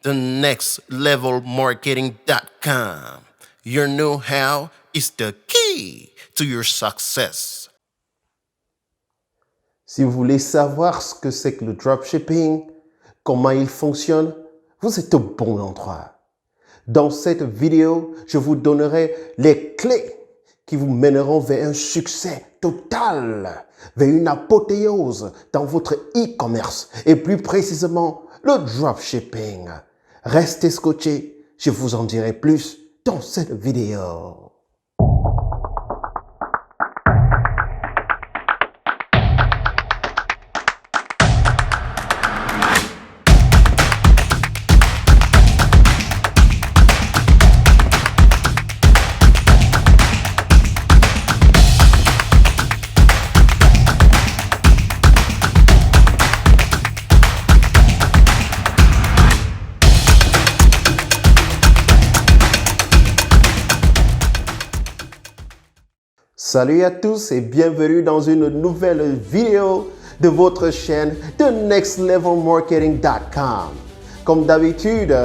thenextlevelmarketing.com. Your know-how is the key to your success. Si vous voulez savoir ce que c'est que le dropshipping, comment il fonctionne, vous êtes au bon endroit. Dans cette vidéo, je vous donnerai les clés qui vous mèneront vers un succès total, vers une apothéose dans votre e-commerce et plus précisément le dropshipping. Restez scotchés, je vous en dirai plus dans cette vidéo. Salut à tous et bienvenue dans une nouvelle vidéo de votre chaîne thenextlevelmarketing.com. Comme d'habitude,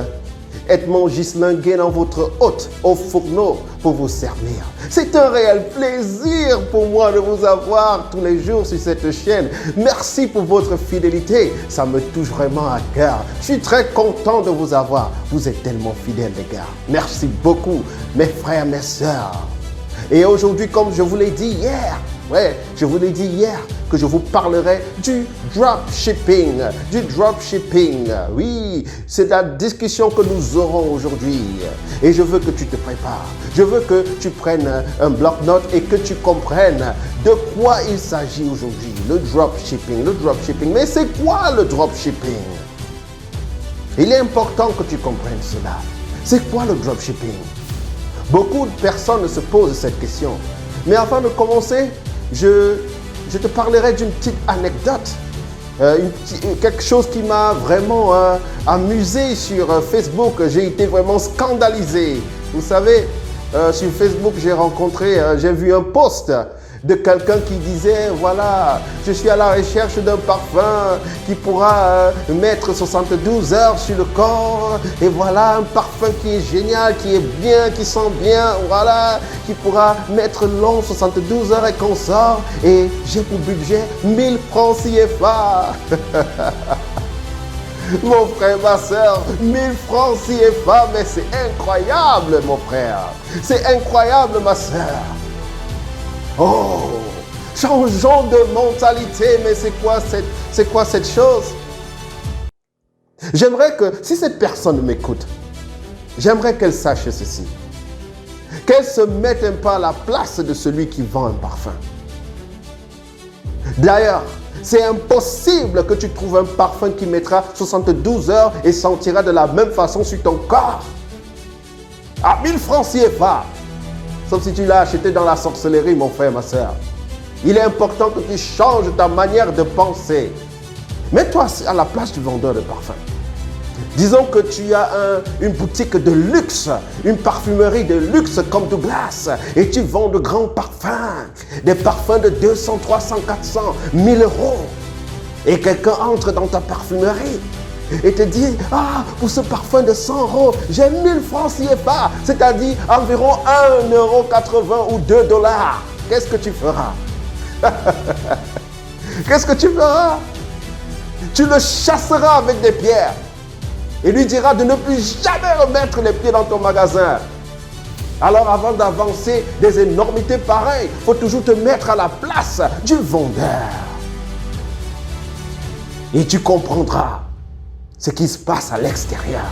Edmond Ghislain Guénan, votre hôte au fourneau pour vous servir. C'est un réel plaisir pour moi de vous avoir tous les jours sur cette chaîne. Merci pour votre fidélité, ça me touche vraiment à cœur. Je suis très content de vous avoir. Vous êtes tellement fidèles les gars. Merci beaucoup mes frères, mes sœurs. Et aujourd'hui, comme je vous l'ai dit hier, que je vous parlerai du dropshipping. Oui, c'est la discussion que nous aurons aujourd'hui. Et je veux que tu te prépares. Je veux que tu prennes un bloc-notes et que tu comprennes de quoi il s'agit aujourd'hui. Le dropshipping. Mais c'est quoi le dropshipping? Il est important que tu comprennes cela. C'est quoi le dropshipping? Beaucoup de personnes se posent cette question. Mais avant de commencer, je te parlerai d'une petite anecdote. Quelque chose qui m'a vraiment amusé sur Facebook. J'ai été vraiment scandalisé. Vous savez, sur Facebook, j'ai vu un post de quelqu'un qui disait, voilà, je suis à la recherche d'un parfum qui pourra mettre 72 heures sur le corps. Et voilà, un parfum qui est génial, qui est bien, qui sent bien, voilà, qui pourra mettre long 72 heures et qu'on sort. Et j'ai pour budget 1000 francs CFA. Mon frère, ma soeur, 1000 francs CFA, mais c'est incroyable, mon frère. C'est incroyable, ma soeur. Oh, changeons de mentalité, mais c'est quoi cette chose? J'aimerais que, si cette personne m'écoute, j'aimerais qu'elle sache ceci. Qu'elle se mette un peu à la place de celui qui vend un parfum. D'ailleurs, c'est impossible que tu trouves un parfum qui mettra 72 heures et sentira de la même façon sur ton corps. À 1000 francs CFA. Sauf si tu l'as acheté dans la sorcellerie, mon frère, ma soeur. Il est important que tu changes ta manière de penser. Mets-toi à la place du vendeur de parfum. Disons que tu as une boutique de luxe, une parfumerie de luxe comme Douglas, et tu vends de grands parfums, des parfums de 200, 300, 400, 1000 euros. Et quelqu'un entre dans ta parfumerie et te dit, ah, pour ce parfum de 100 euros, j'ai 1000 francs CFA, c'est-à-dire environ 1,80 € ou 2 $. Qu'est-ce que tu feras? Qu'est-ce que tu feras? Tu le chasseras avec des pierres et lui diras de ne plus jamais remettre les pieds dans ton magasin. Alors avant d'avancer des énormités pareilles, il faut toujours te mettre à la place du vendeur. Et tu comprendras ce qui se passe à l'extérieur.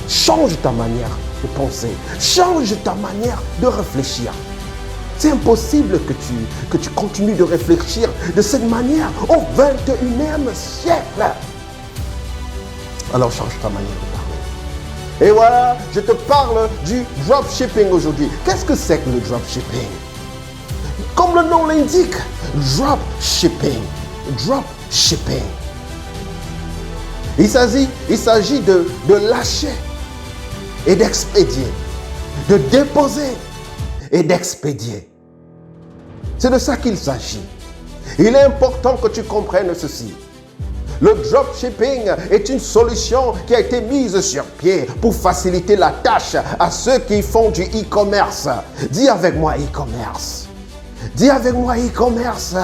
Change ta manière de penser. Change ta manière de réfléchir. C'est impossible que tu continues de réfléchir de cette manière au 21e siècle. Alors change ta manière de parler. Et voilà, je te parle du dropshipping aujourd'hui. Qu'est-ce que c'est que le dropshipping? Comme le nom l'indique, dropshipping. Il s'agit de lâcher et d'expédier, de déposer et d'expédier. C'est de ça qu'il s'agit. Il est important que tu comprennes ceci. Le dropshipping est une solution qui a été mise sur pied pour faciliter la tâche à ceux qui font du e-commerce. Dis avec moi e-commerce. Dis avec moi e-commerce.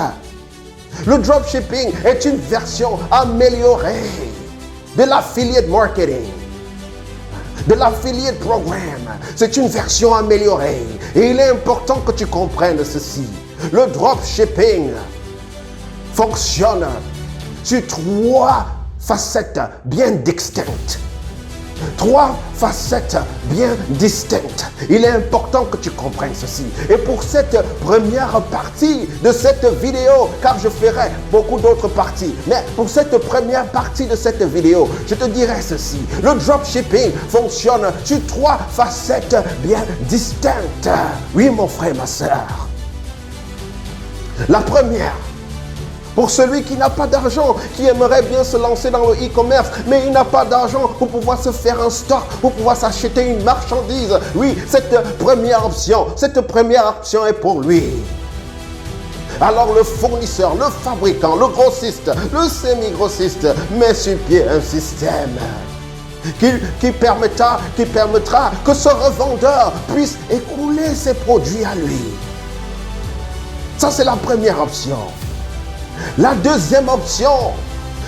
Le dropshipping est une version améliorée de l'affiliate marketing, de l'affiliate programme. C'est une version améliorée. Et il est important que tu comprennes ceci. Le dropshipping fonctionne sur 3 facettes bien distinctes. 3 facettes bien distinctes. Il est important que tu comprennes ceci. Et pour cette première partie de cette vidéo, car je ferai beaucoup d'autres parties, mais pour cette première partie de cette vidéo, je te dirai ceci. Le dropshipping fonctionne sur 3 facettes bien distinctes. Oui, mon frère, ma soeur. La première, pour celui qui n'a pas d'argent, qui aimerait bien se lancer dans le e-commerce, mais il n'a pas d'argent pour pouvoir se faire un stock, pour pouvoir s'acheter une marchandise. Oui, cette première option est pour lui. Alors le fournisseur, le fabricant, le grossiste, le semi-grossiste met sur pied un système qui permettra que ce revendeur puisse écouler ses produits à lui. Ça, c'est la première option. La deuxième option,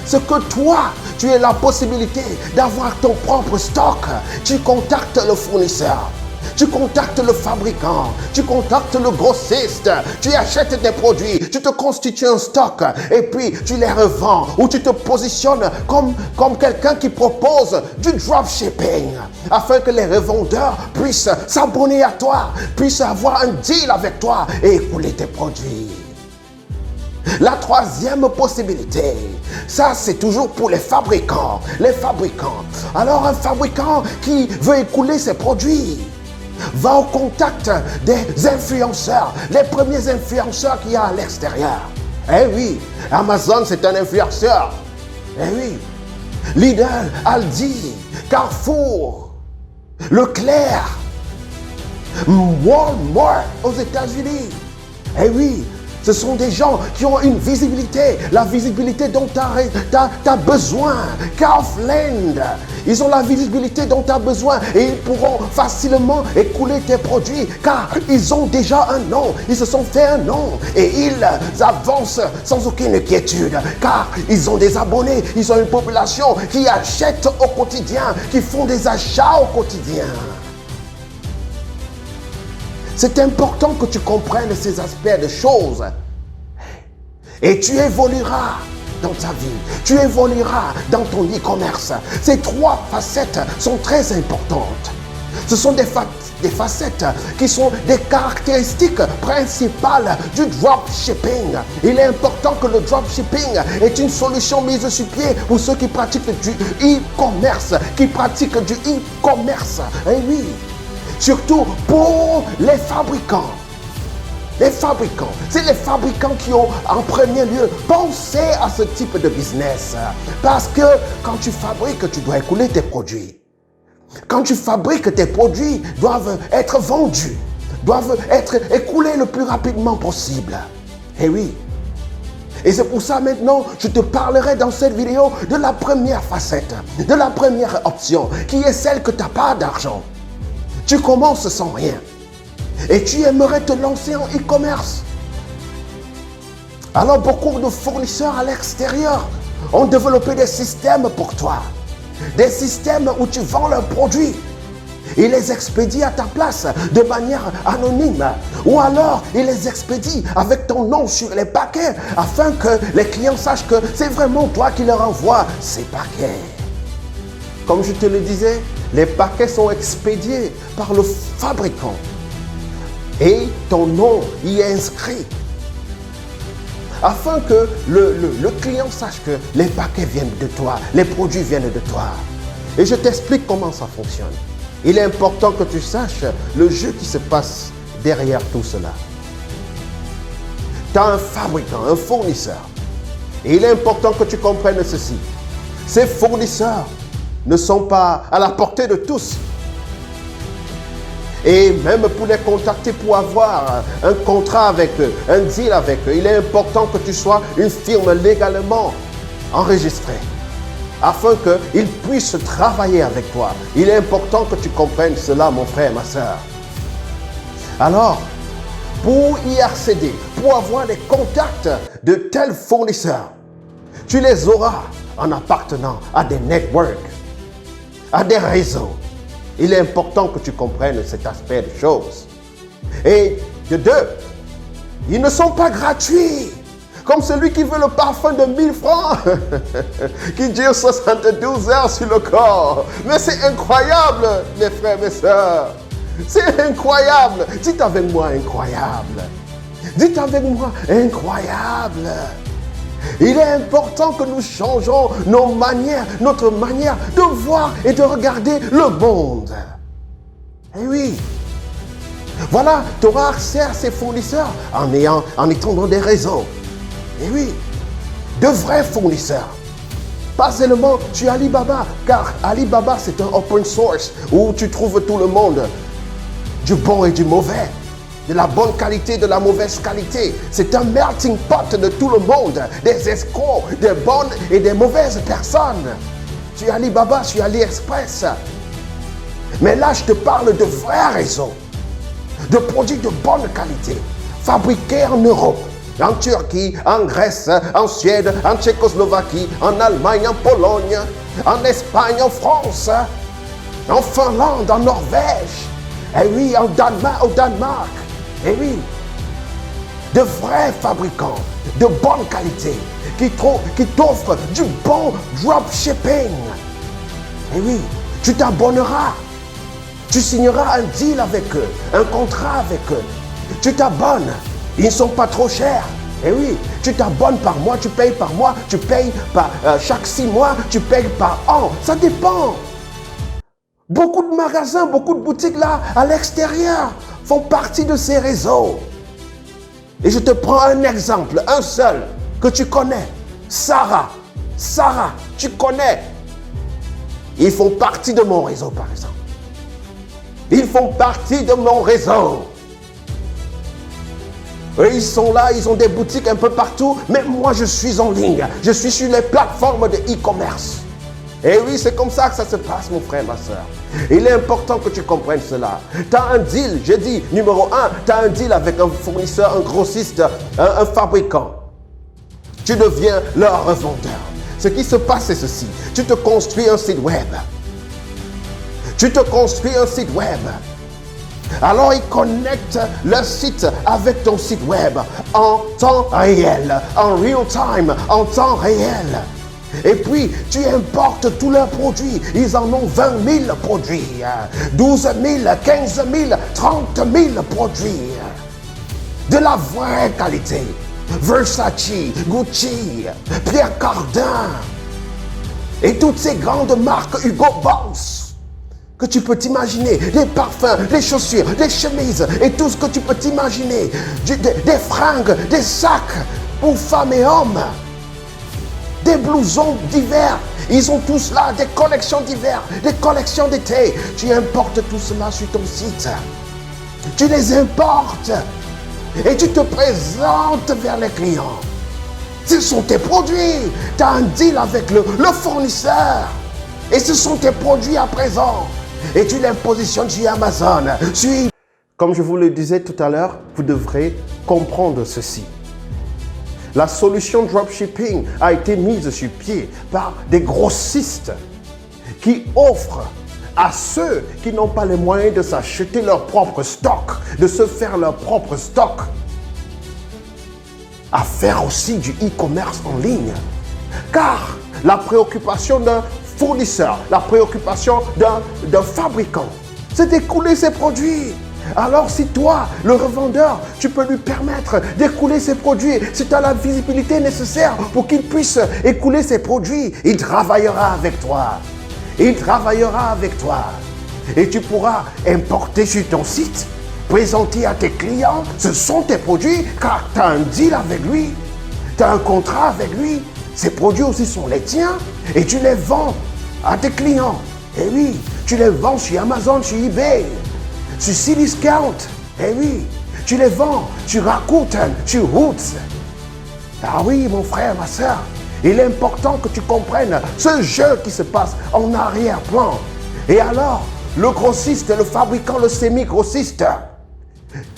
c'est que toi, tu aies la possibilité d'avoir ton propre stock. Tu contactes le fournisseur, tu contactes le fabricant, tu contactes le grossiste, tu achètes tes produits, tu te constitues un stock et puis tu les revends ou tu te positionnes comme quelqu'un qui propose du dropshipping afin que les revendeurs puissent s'abonner à toi, puissent avoir un deal avec toi et écouler tes produits. La troisième possibilité, ça c'est toujours pour les fabricants. Alors un fabricant qui veut écouler ses produits va au contact des influenceurs, les premiers influenceurs qu'il y a à l'extérieur. Eh oui, Amazon c'est un influenceur. Eh oui, Lidl, Aldi, Carrefour, Leclerc, Walmart aux États-Unis. Eh oui, ce sont des gens qui ont une visibilité, la visibilité dont tu as besoin. Kaufland, ils ont la visibilité dont tu as besoin et ils pourront facilement écouler tes produits car ils ont déjà un nom, ils se sont fait un nom et ils avancent sans aucune inquiétude car ils ont des abonnés, ils ont une population qui achète au quotidien, qui font des achats au quotidien. C'est important que tu comprennes ces aspects de choses. Et tu évolueras dans ta vie. Tu évolueras dans ton e-commerce. Ces 3 facettes sont très importantes. Ce sont des facettes qui sont des caractéristiques principales du dropshipping. Il est important que le dropshipping est une solution mise sur pied pour ceux qui pratiquent du e-commerce. Eh oui. Surtout pour les fabricants. C'est les fabricants qui ont en premier lieu pensé à ce type de business. Parce que quand tu fabriques, tu dois écouler tes produits. Quand tu fabriques, tes produits doivent être vendus, doivent être écoulés le plus rapidement possible. Eh oui. Et c'est pour ça maintenant, je te parlerai dans cette vidéo de la première facette, de la première option, qui est celle que tu n'as pas d'argent. Tu commences sans rien et tu aimerais te lancer en e-commerce. Alors beaucoup de fournisseurs à l'extérieur ont développé des systèmes pour toi. Des systèmes où tu vends leurs produits. Ils les expédient à ta place de manière anonyme. Ou alors, ils les expédient avec ton nom sur les paquets afin que les clients sachent que c'est vraiment toi qui leur envoies ces paquets. Comme je te le disais, les paquets sont expédiés par le fabricant et ton nom y est inscrit afin que le client sache que les paquets viennent de toi, les produits viennent de toi. Et je t'explique comment ça fonctionne. Il est important que tu saches le jeu qui se passe derrière tout cela. Tu as un fabricant, un fournisseur. Et il est important que tu comprennes ceci. Ces fournisseurs ne sont pas à la portée de tous. Et même pour les contacter, pour avoir un contrat avec eux, un deal avec eux, il est important que tu sois une firme légalement enregistrés, afin qu'ils puissent travailler avec toi. Il est important que tu comprennes cela, mon frère, ma soeur. Alors, pour y accéder, pour avoir des contacts de tels fournisseurs, tu les auras en appartenant à des networks, à des réseaux. Il est important que tu comprennes cet aspect des choses. Et de deux, ils ne sont pas gratuits. Comme celui qui veut le parfum de 1000 francs, qui dure 72 heures sur le corps. Mais c'est incroyable, mes frères, mes sœurs. C'est incroyable. Dites avec moi, incroyable. Dites avec moi, incroyable. Il est important que nous changeons notre manière de voir et de regarder le monde. Eh oui. Voilà, tu auras accès à ces fournisseurs en étant dans des réseaux. Eh oui, de vrais fournisseurs. Pas seulement sur Alibaba, car Alibaba c'est un open source où tu trouves tout le monde, du bon et du mauvais, de la bonne qualité, de la mauvaise qualité. C'est un melting pot de tout le monde, des escrocs, des bonnes et des mauvaises personnes. Sur Alibaba, sur AliExpress. Mais là, je te parle de vrais réseaux, de produits de bonne qualité, fabriqués en Europe, en Turquie, en Grèce, en Suède, en Tchécoslovaquie, en Allemagne, en Pologne, en Espagne, en France, en Finlande, en Norvège, et oui, au Danemark, et oui, de vrais fabricants, de bonne qualité, qui t'offrent du bon dropshipping. Et oui, tu t'abonneras, tu signeras un deal avec eux, un contrat avec eux, tu t'abonnes. Ils ne sont pas trop chers. Et oui, tu t'abonnes par mois, tu payes par mois, tu payes par chaque 6 mois, tu payes par an. Ça dépend. Beaucoup de magasins, beaucoup de boutiques là, à l'extérieur, font partie de ces réseaux. Et je te prends un exemple, un seul, que tu connais. Sarah, tu connais. Ils font partie de mon réseau, par exemple. Ils font partie de mon réseau. Eux, ils sont là, ils ont des boutiques un peu partout, mais moi, je suis en ligne. Je suis sur les plateformes de e-commerce. Et oui, c'est comme ça que ça se passe, mon frère, ma soeur. Il est important que tu comprennes cela. Tu as un deal, je dis, numéro 1, tu as un deal avec un fournisseur, un grossiste, un fabricant. Tu deviens leur revendeur. Ce qui se passe, c'est ceci. Tu te construis un site web. Alors, ils connectent le site avec ton site web en temps réel, en real time, en temps réel. Et puis, tu importes tous leurs produits. Ils en ont 20 000 produits, 12 000, 15 000, 30 000 produits. De la vraie qualité. Versace, Gucci, Pierre Cardin et toutes ces grandes marques Hugo Boss. Que tu peux t'imaginer, des parfums, des chaussures, des chemises et tout ce que tu peux t'imaginer, des fringues, des sacs pour femmes et hommes, des blousons divers, ils ont tous là des collections diverses, des collections d'été. Tu importes tout cela sur ton site, tu les importes et tu te présentes vers les clients. Ce sont tes produits, tu as un deal avec le fournisseur et ce sont tes produits à présent. Et tu les positionnes sur Amazon. Comme je vous le disais tout à l'heure, vous devrez comprendre ceci. La solution dropshipping a été mise sur pied par des grossistes qui offrent à ceux qui n'ont pas les moyens de s'acheter leur propre stock, de se faire leur propre stock, à faire aussi du e-commerce en ligne. Car la préoccupation d'un fournisseur, la préoccupation d'un fabricant, c'est d'écouler ses produits. Alors si toi, le revendeur, tu peux lui permettre d'écouler ses produits, si tu as la visibilité nécessaire pour qu'il puisse écouler ses produits, il travaillera avec toi. Il travaillera avec toi. Et tu pourras importer sur ton site, présenter à tes clients, ce sont tes produits, car tu as un deal avec lui, tu as un contrat avec lui. Ces produits aussi sont les tiens et tu les vends à tes clients. Et oui, tu les vends sur Amazon, sur eBay, sur Cdiscount. Et oui, tu les vends sur Rakuten, sur Roots. Ah oui, mon frère, ma soeur. Il est important que tu comprennes ce jeu qui se passe en arrière-plan. Et alors, le grossiste, le fabricant, le semi-grossiste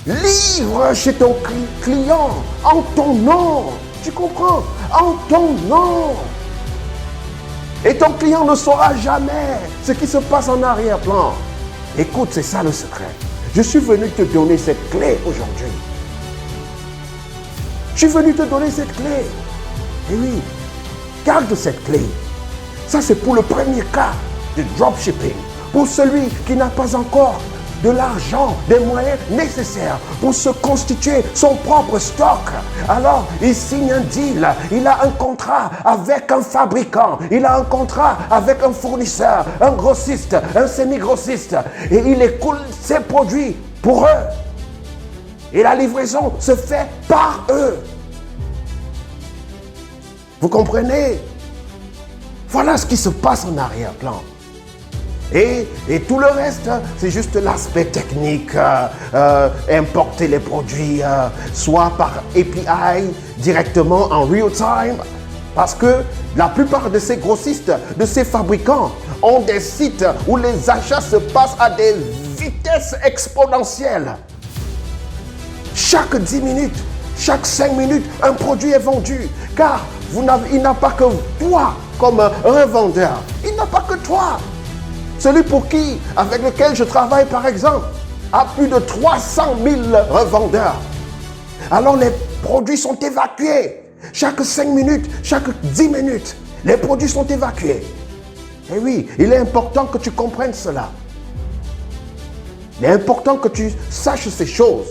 livre chez ton client en ton nom. Tu comprends? En ton nom. Et ton client ne saura jamais ce qui se passe en arrière-plan. Écoute, c'est ça le secret. Je suis venu te donner cette clé aujourd'hui. Je suis venu te donner cette clé. Et oui, garde cette clé. Ça, c'est pour le premier cas de dropshipping. Pour celui qui n'a pas encore de l'argent, des moyens nécessaires pour se constituer son propre stock. Alors, il signe un deal, il a un contrat avec un fabricant, il a un contrat avec un fournisseur, un grossiste, un semi-grossiste, et il écoule ses produits pour eux. Et la livraison se fait par eux. Vous comprenez? Voilà ce qui se passe en arrière-plan. Et tout le reste, c'est juste l'aspect technique, importer les produits, soit par API, directement en real time, parce que la plupart de ces grossistes, de ces fabricants, ont des sites où les achats se passent à des vitesses exponentielles. Chaque 10 minutes, chaque 5 minutes, un produit est vendu, car il n'a pas que toi comme revendeur, il n'a pas que toi. Celui avec lequel je travaille, par exemple, a plus de 300 000 revendeurs. Alors les produits sont évacués. Chaque 5 minutes, chaque 10 minutes, les produits sont évacués. Et oui, il est important que tu comprennes cela. Il est important que tu saches ces choses.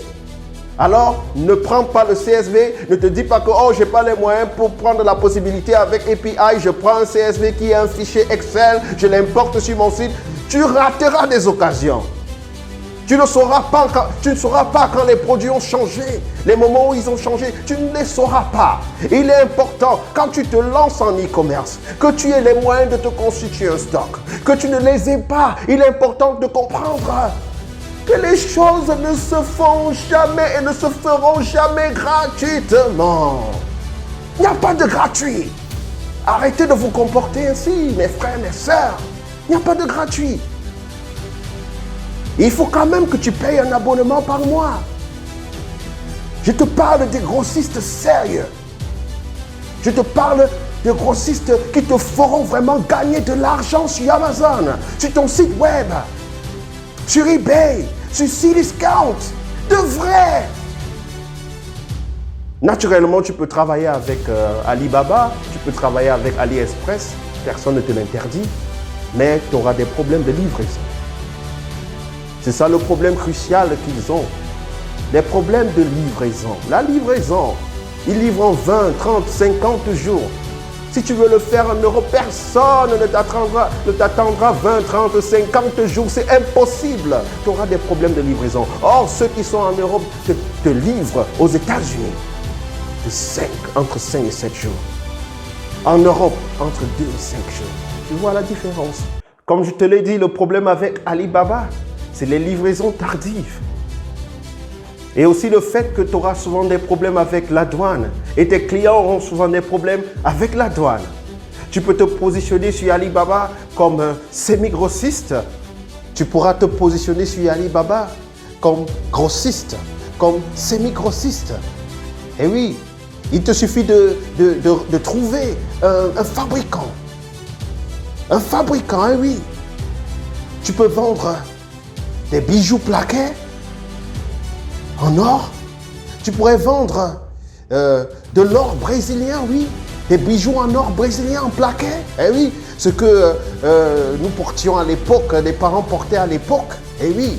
Alors, ne prends pas le CSV, ne te dis pas que oh, je n'ai pas les moyens pour prendre la possibilité avec API, je prends un CSV qui est un fichier Excel, je l'importe sur mon site. Tu rateras des occasions. Tu ne sauras pas quand les produits ont changé, les moments où ils ont changé, tu ne les sauras pas. Il est important, quand tu te lances en e-commerce, que tu aies les moyens de te constituer un stock, que tu ne les aies pas. Il est important de comprendre que les choses ne se font jamais et ne se feront jamais gratuitement. Il n'y a pas de gratuit. Arrêtez de vous comporter ainsi, mes frères, mes sœurs. Il n'y a pas de gratuit. Il faut quand même que tu payes un abonnement par mois. Je te parle des grossistes sérieux. Je te parle des grossistes qui te feront vraiment gagner de l'argent sur Amazon, sur ton site web, sur eBay, sur Cdiscount, de vrai. Naturellement, tu peux travailler avec Alibaba, tu peux travailler avec AliExpress, personne ne te l'interdit, mais tu auras des problèmes de livraison. C'est ça le problème crucial qu'ils ont, des problèmes de livraison. La livraison, ils livrent en 20, 30, 50 jours. Si tu veux le faire en Europe, personne ne t'attendra 20, 30, 50 jours. C'est impossible. Tu auras des problèmes de livraison. Or, ceux qui sont en Europe te livrent aux États-Unis entre 5 et 7 jours. En Europe, entre 2 et 5 jours. Tu vois la différence. Comme je te l'ai dit, le problème avec Alibaba, c'est les livraisons tardives. Et aussi le fait que tu auras souvent des problèmes avec la douane. Et tes clients auront souvent des problèmes avec la douane. Tu peux te positionner sur Alibaba comme semi-grossiste. Tu pourras te positionner sur Alibaba comme grossiste, comme semi-grossiste. Et oui, il te suffit de trouver un fabricant. Un fabricant, eh oui. Tu peux vendre des bijoux plaqués en or. Tu pourrais vendre de l'or brésilien, oui. Des bijoux en or brésilien en plaqué. Eh oui, ce que nous portions à l'époque, les parents portaient à l'époque. Eh oui.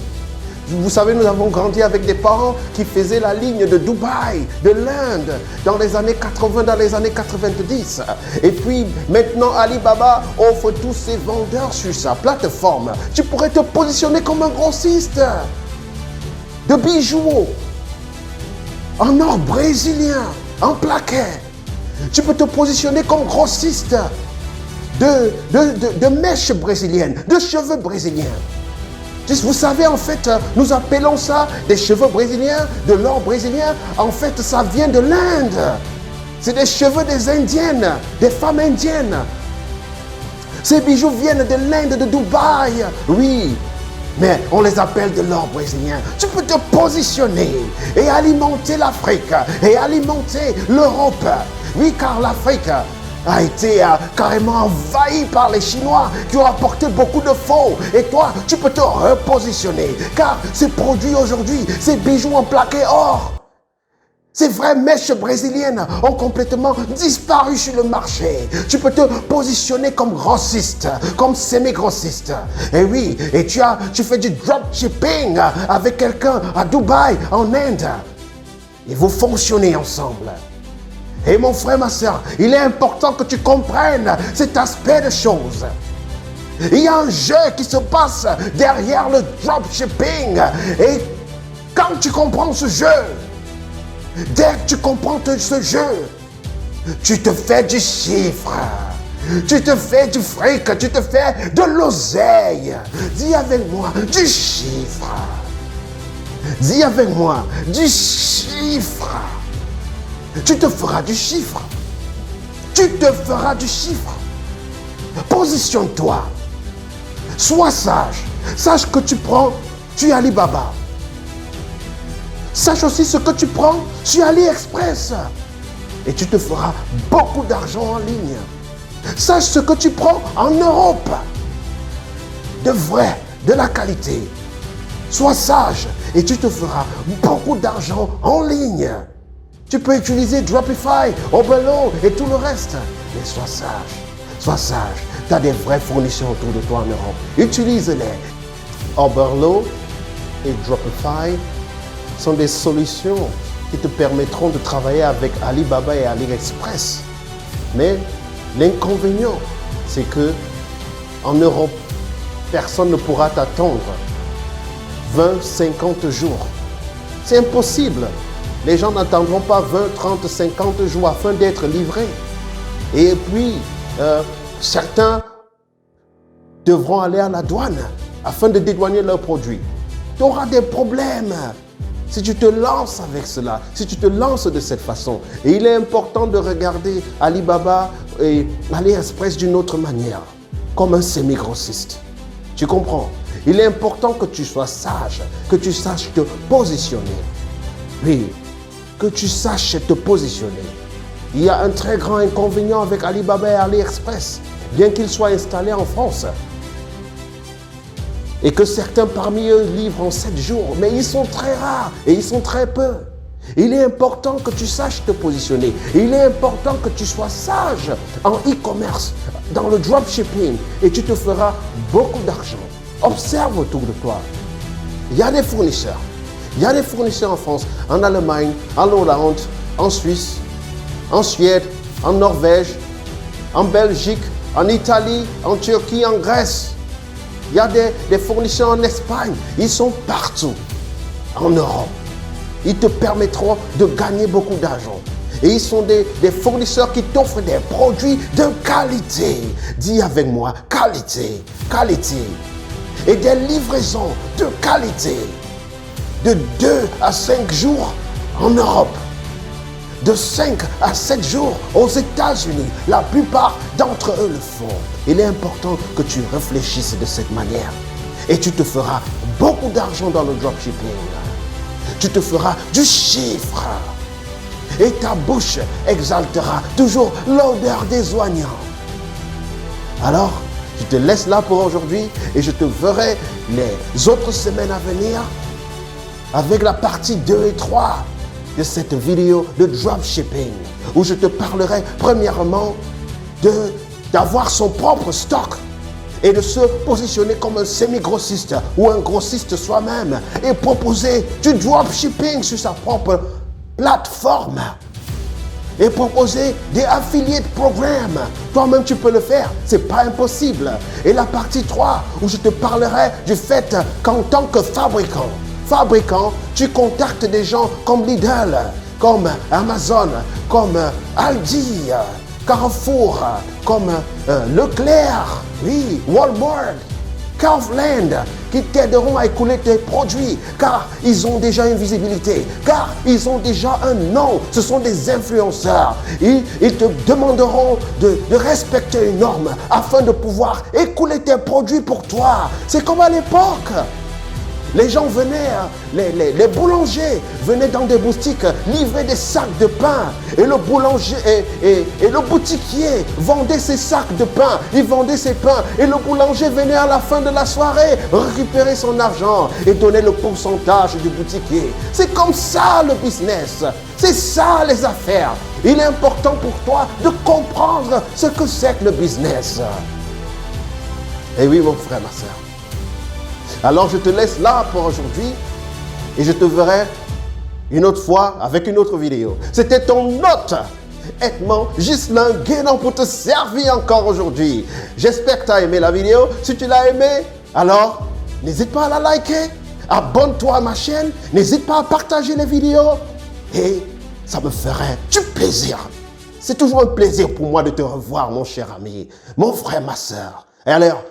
Vous savez, nous avons grandi avec des parents qui faisaient la ligne de Dubaï, de l'Inde, dans les années 80, dans les années 90. Et puis, maintenant, Alibaba offre tous ses vendeurs sur sa plateforme. Tu pourrais te positionner comme un grossiste de bijoux en or brésilien, en plaqué. Tu peux te positionner comme grossiste de mèches brésiliennes, de cheveux brésiliens. Vous savez, en fait, nous appelons ça des cheveux brésiliens, de l'or brésilien. En fait, ça vient de l'Inde. C'est des cheveux des Indiennes, des femmes indiennes. Ces bijoux viennent de l'Inde, de Dubaï. Oui, mais on les appelle de l'or brésilien. Tu peux te positionner et alimenter l'Afrique et alimenter l'Europe. Oui, car l'Afrique a été carrément envahie par les Chinois qui ont apporté beaucoup de faux. Et toi, tu peux te repositionner. Car ces produits aujourd'hui, ces bijoux en plaqué or, ces vraies mèches brésiliennes ont complètement disparu sur le marché. Tu peux te positionner comme grossiste, comme semi-grossiste. Et oui, et tu fais du dropshipping avec quelqu'un à Dubaï, en Inde. Et vous fonctionnez ensemble. Et mon frère, ma soeur, il est important que tu comprennes cet aspect de choses. Il y a un jeu qui se passe derrière le dropshipping. Et quand tu comprends ce jeu, dès que tu comprends ce jeu, tu te fais du chiffre, tu te fais du fric, tu te fais de l'oseille. Dis avec moi, du chiffre. Dis avec moi, du chiffre. Tu te feras du chiffre. Tu te feras du chiffre. Positionne-toi. Sois sage. Sache que tu prends, tu es Alibaba. Sache aussi ce que tu prends sur AliExpress. Et tu te feras beaucoup d'argent en ligne. Sache ce que tu prends en Europe. De vrai, de la qualité. Sois sage et tu te feras beaucoup d'argent en ligne. Tu peux utiliser Dropify, Oberlo et tout le reste. Mais sois sage. Sois sage. Tu as des vrais fournisseurs autour de toi en Europe. Utilise-les. Oberlo et Dropify sont des solutions qui te permettront de travailler avec Alibaba et AliExpress. Mais l'inconvénient, c'est que en Europe, personne ne pourra t'attendre 20, 50 jours. C'est impossible. Les gens n'attendront pas 20, 30, 50 jours afin d'être livrés. Et puis, certains devront aller à la douane afin de dédouaner leurs produits. Tu auras des problèmes si tu te lances avec cela, si tu te lances de cette façon. Et il est important de regarder Alibaba et AliExpress d'une autre manière, comme un semi-grossiste. Tu comprends? Il est important que tu sois sage, que tu saches te positionner. Oui, que tu saches te positionner. Il y a un très grand inconvénient avec Alibaba et AliExpress, bien qu'ils soient installés en France. Et que certains parmi eux livrent en 7 jours, mais ils sont très rares et ils sont très peu. Il est important que tu saches te positionner. Il est important que tu sois sage en e-commerce, dans le dropshipping, et tu te feras beaucoup d'argent. Observe autour de toi. Il y a des fournisseurs. Il y a des fournisseurs en France, en Allemagne, en Hollande, en Suisse, en Suède, en Norvège, en Belgique, en Italie, en Turquie, en Grèce. Il y a des fournisseurs en Espagne. Ils sont partout en Europe. Ils te permettront de gagner beaucoup d'argent. Et ils sont des fournisseurs qui t'offrent des produits de qualité. Dis avec moi, qualité, qualité. Et des livraisons de qualité. De 2 à 5 jours en Europe. De 5 à 7 jours aux États-Unis. La plupart d'entre eux le font. Il est important que tu réfléchisses de cette manière. Et tu te feras beaucoup d'argent dans le dropshipping. Tu te feras du chiffre. Et ta bouche exaltera toujours l'odeur des oignons. Alors, je te laisse là pour aujourd'hui et je te verrai les autres semaines à venir avec la partie 2 et 3 de cette vidéo de dropshipping où je te parlerai premièrement d'avoir son propre stock et de se positionner comme un semi-grossiste ou un grossiste soi-même et proposer du dropshipping sur sa propre plateforme et proposer des affiliate programmes. Toi-même, tu peux le faire. C'est pas impossible. Et la partie 3 où je te parlerai du fait qu'en tant que fabricant, tu contactes des gens comme Lidl, comme Amazon, comme Aldi, Carrefour, comme Leclerc, oui, Walmart, Kaufland qui t'aideront à écouler tes produits car ils ont déjà une visibilité, car ils ont déjà un nom. Ce sont des influenceurs. Ils te demanderont de respecter une norme afin de pouvoir écouler tes produits pour toi. C'est comme à l'époque. Les gens venaient, les boulangers venaient dans des boutiques livrer des sacs de pain. Et le boulanger et le boutiquier vendait ses sacs de pain. Il vendait ses pains. Et le boulanger venait à la fin de la soirée récupérer son argent et donner le pourcentage du boutiquier. C'est comme ça le business. C'est ça les affaires. Il est important pour toi de comprendre ce que c'est que le business. Et oui, mon frère, ma soeur. Alors je te laisse là pour aujourd'hui et je te verrai une autre fois avec une autre vidéo. C'était ton hôte, Edmond Ghislain Guénon pour te servir encore aujourd'hui. J'espère que tu as aimé la vidéo. Si tu l'as aimé, alors n'hésite pas à la liker. Abonne-toi à ma chaîne. N'hésite pas à partager les vidéos. Et ça me ferait du plaisir. C'est toujours un plaisir pour moi de te revoir, mon cher ami, mon frère, ma soeur. Et alors,